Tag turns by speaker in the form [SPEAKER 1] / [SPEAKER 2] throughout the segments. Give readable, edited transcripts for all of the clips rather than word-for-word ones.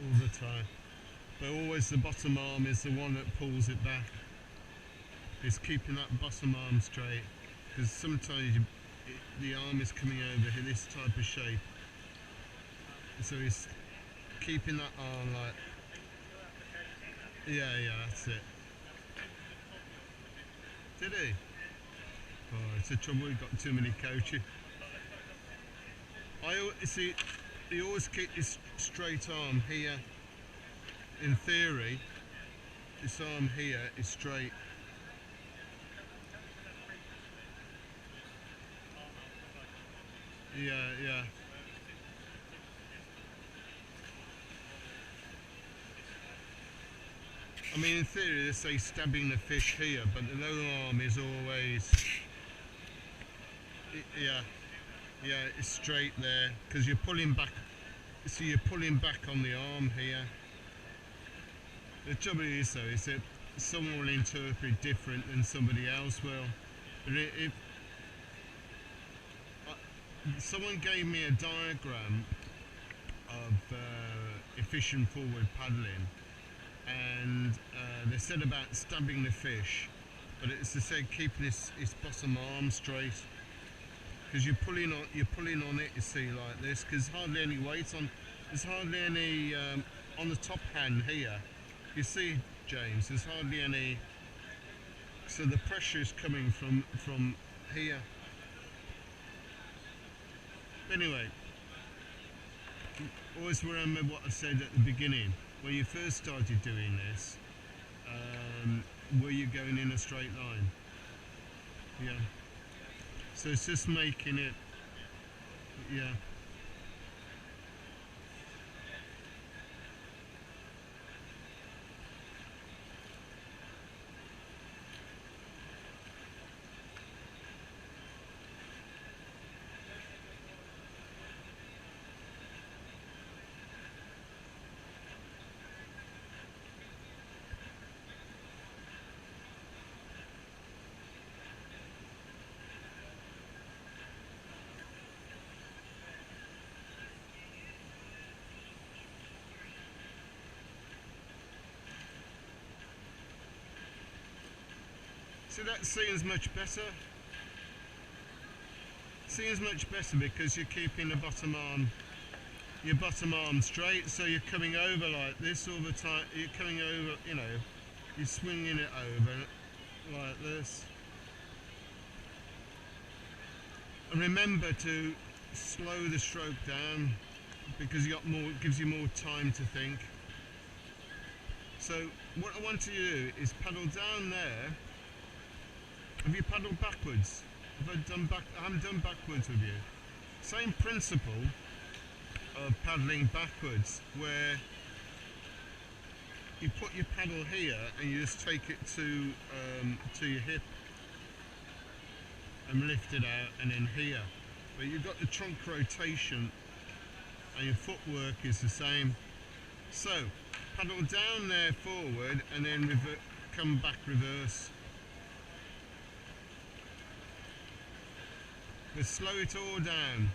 [SPEAKER 1] all the time. But always the bottom arm is the one that pulls it back. It's keeping that bottom arm straight, because sometimes the arm is coming over in this type of shape. So it's keeping that arm like, yeah, that's it. Did he? Oh, it's a trouble, we've got too many coaches. See, he always keep his straight arm here. In theory, this arm here is straight. Yeah. I mean, in theory, they say stabbing the fish here, but the lower arm is always, yeah, it's straight there, because you're pulling back. So you're pulling back on the arm here. The trouble is, though, is that someone will interpret different than somebody else will. But if someone gave me a diagram of efficient forward paddling, and they said about stabbing the fish, but it's they said keeping its bottom arm straight, because you're pulling on it, you see, like this, because hardly any weight on, there's hardly any on the top hand here, you see, James, there's hardly any, so the pressure is coming from here. Anyway, always remember what I said at the beginning. When you first started doing this, were you going in a straight line? Yeah. So it's just making it, yeah. So that seems much better. Seems much better because you're keeping the bottom arm, your bottom arm straight, so you're coming over like this all the time. You're coming over, you know, you're swinging it over like this. And remember to slow the stroke down, because you got more, it gives you more time to think. So what I want you to do is paddle down there. Have you paddled backwards? I haven't done backwards with you. Same principle of paddling backwards, where you put your paddle here and you just take it to your hip and lift it out, and then here. But you've got the trunk rotation and your footwork is the same. So paddle down there forward and then come back reverse. But slow it all down.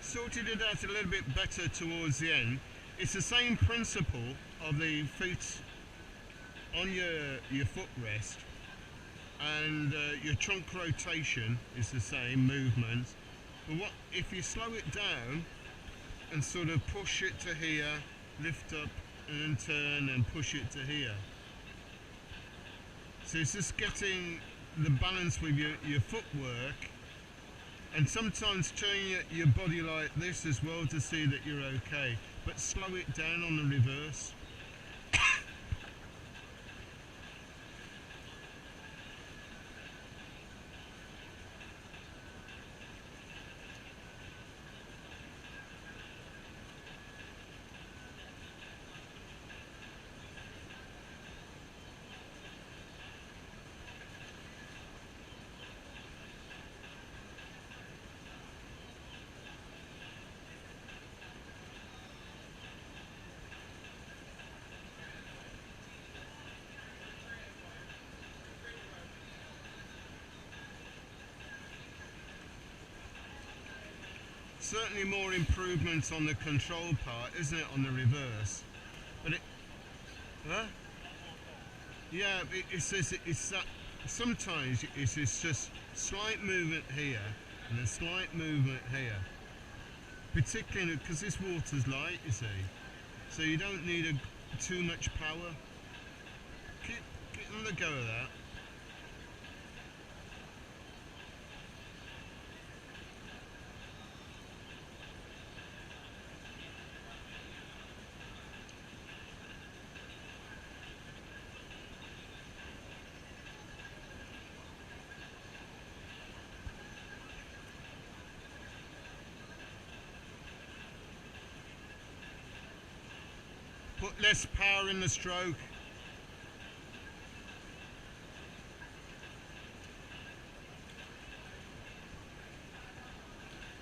[SPEAKER 1] Sorted it out a little bit better towards the end. It's the same principle of the feet on your footrest, and your trunk rotation is the same movement. But what if you slow it down and sort of push it to here, lift up and then turn and push it to here. So it's just getting the balance with your footwork And sometimes turn your body like this as well to see that you're okay, but slow it down on the reverse. Certainly more improvements on the control part, isn't it, on the reverse? But it, huh? Yeah, it's that sometimes it's just slight movement here and a slight movement here. Particularly because this water's light, you see, so you don't need too much power. Keep on the go of that. Put less power in the stroke.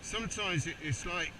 [SPEAKER 1] Sometimes it's like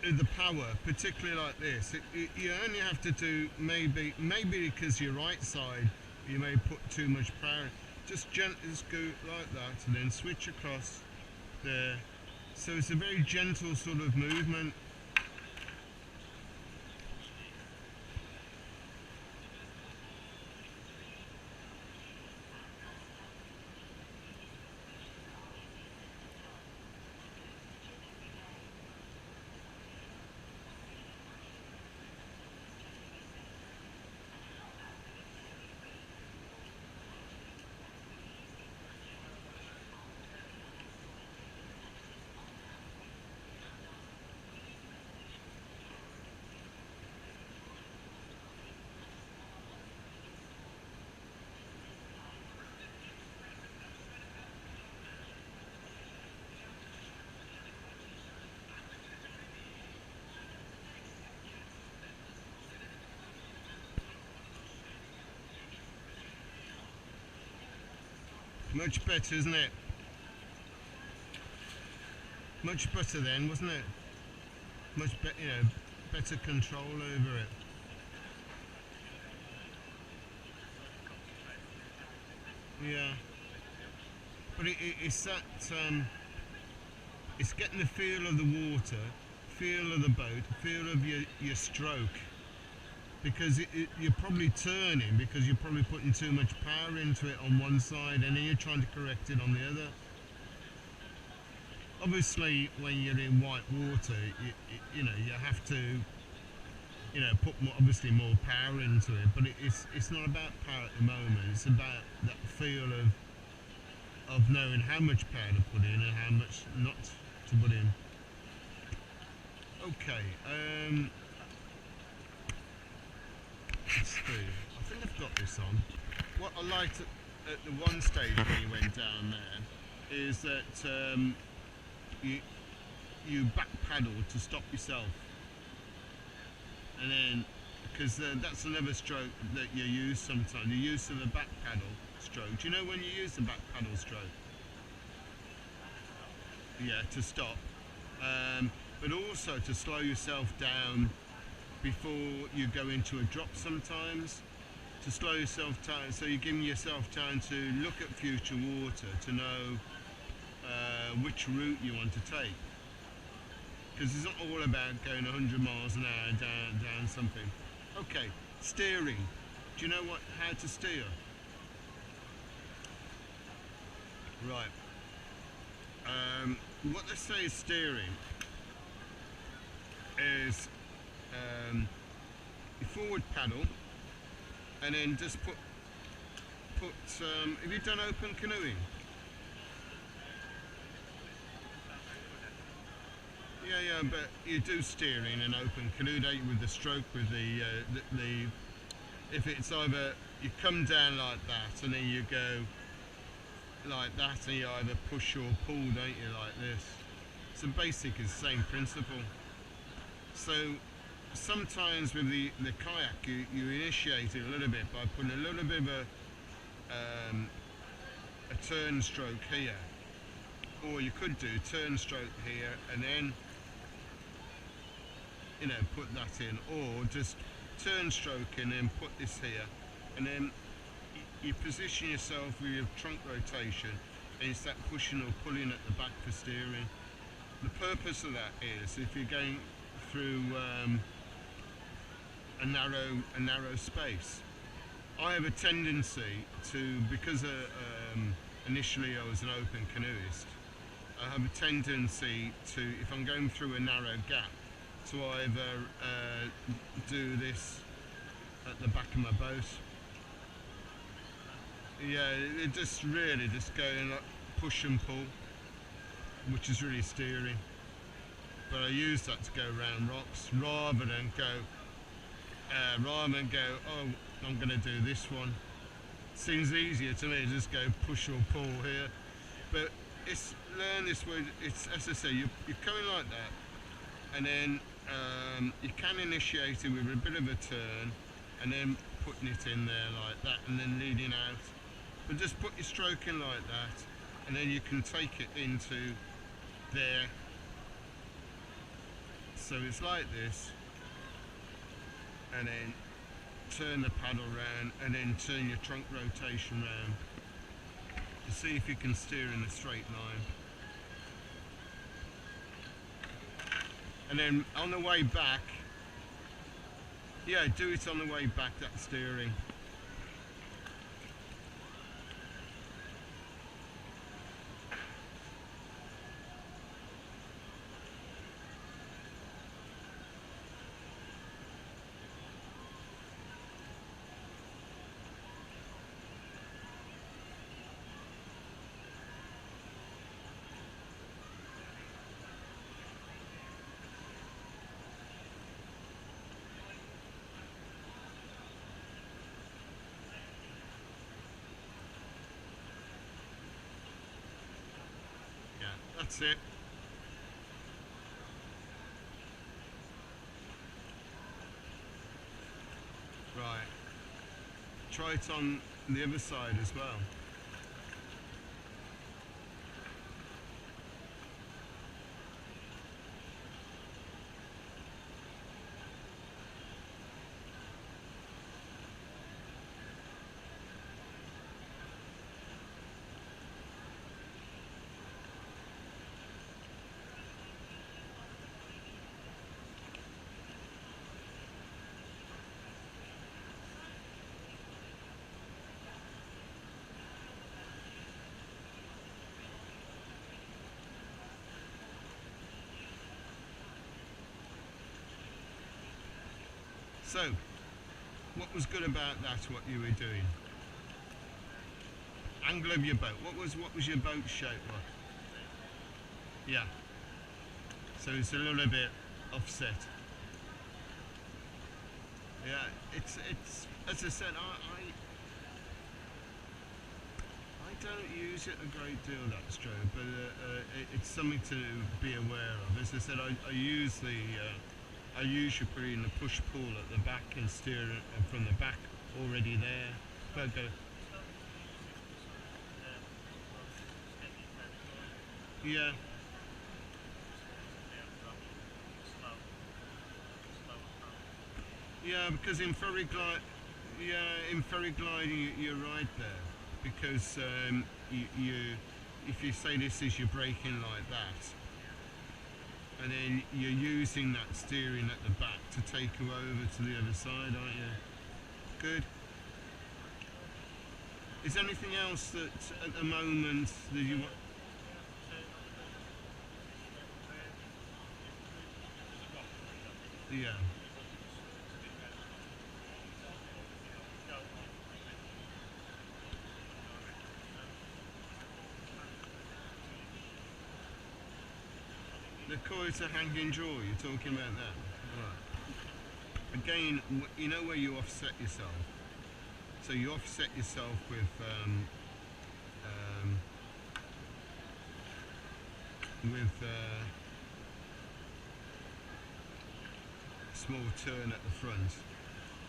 [SPEAKER 1] the power, particularly like this, you only have to do maybe because your right side you may put too much power. Just gently just go like that and then switch across there. So it's a very gentle sort of movement. Much better, isn't it? Much better then, wasn't it? Much better, better control over it. Yeah, but it's that it's getting the feel of the water, feel of the boat, feel of your stroke, because you're probably turning because you're probably putting too much power into it on one side and then you're trying to correct it on the other. Obviously when you're in white water you have to put obviously more power into it, but it's not about power at the moment. It's about that feel of knowing how much power to put in and how much not to put in. Okay, let's see. I think I've got this on. What I liked at the one stage when you went down there is that you back paddle to stop yourself, and then because that's another stroke that you use sometimes. The use of a back paddle stroke. Do you know when you use the back paddle stroke? Yeah, to stop, but also to slow yourself down before you go into a drop sometimes, to slow yourself down, so you're giving yourself time to look at future water to know which route you want to take, because it's not all about going 100 miles an hour down something. Okay, steering. Do you know how to steer? Right. What they say is steering is you forward paddle and then just put have you done open canoeing? Yeah, yeah, but you do steer in an open canoe, don't you, with the stroke, with the if it's either you come down like that and then you go like that and you either push or pull, don't you, like this. So basic is the same principle. So sometimes with the kayak you initiate it a little bit by putting a little bit of a turn stroke here, or you could do turn stroke here and then put that in, or just turn stroke and then put this here, and then you position yourself with your trunk rotation and you start pushing or pulling at the back for steering. The purpose of that is if you're going through a narrow space. I have a tendency to, because initially I was an open canoeist, I have a tendency to, if I'm going through a narrow gap, to either do this at the back of my boat. Yeah, it just really just going like push and pull, which is really steering. But I use that to go around rocks rather than go, oh, I'm going to do this one. Seems easier to me to just go push or pull here. But it's learn this way. It's, as I say, you're coming like that, and then you can initiate it with a bit of a turn, and then putting it in there like that, and then leading out. But just put your stroke in like that, and then you can take it into there. So it's like this, and then turn the paddle round, and then turn your trunk rotation round to see if you can steer in a straight line. And then on the way back, yeah, do it on the way back, that steering. That's it. Right. Try it on the other side as well. So, what was good about that, what you were doing? Angle of your boat. What was your boat shape like? Yeah. So it's a little bit offset. Yeah, it's as I said, I don't use it a great deal, that stroke, but it's something to be aware of. As I said, I use the I usually put in the push-pull at the back and steer it from the back already there. But yeah. Yeah, because in ferry glide, in ferry gliding, you're right there. Because if you say this is your braking like that, and then you're using that steering at the back to take you over to the other side, aren't you? Good. Is there anything else that at the moment that you want? Yeah. the quarter hanging draw, you're talking about that? Right. Again, you know where you offset yourself? So you offset yourself with um, with small turn at the front,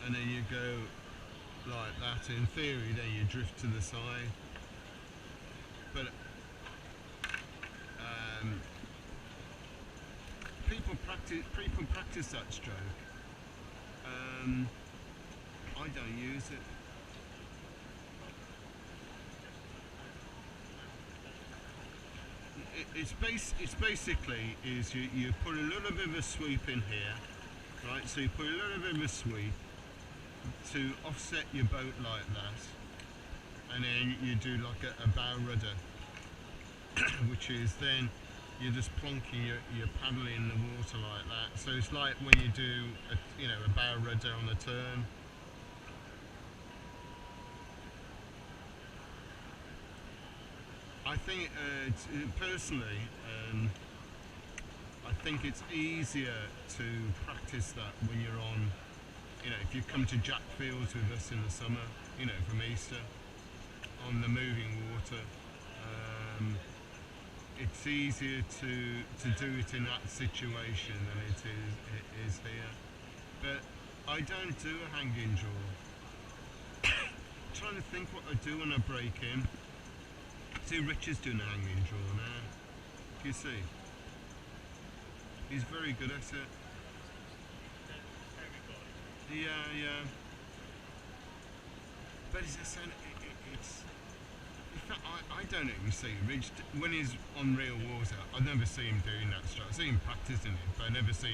[SPEAKER 1] and then you go like that. In theory, then you drift to the side, but people practice that stroke. I don't use it. It's basically is you put a little bit of a sweep in here, right? So you put a little bit of a sweep to offset your boat like that, and then you do like a bow rudder, which is then you're just plonking your paddle in the water like that. So it's like when you do a bow rudder on a turn. I think personally, I think it's easier to practice that when you're on, if you come to Jack Fields with us in the summer, from Easter, on the moving water, it's easier to do it in that situation than it is here. But I don't do a hanging draw. Trying to think what I do when I break in. See, Richard's doing a hanging draw now. Can you see? He's very good at it. Yeah. But as I said, it's. In fact, I don't even see Rich when he's on real water. I never see him doing that stuff. I see him practicing it, but I never see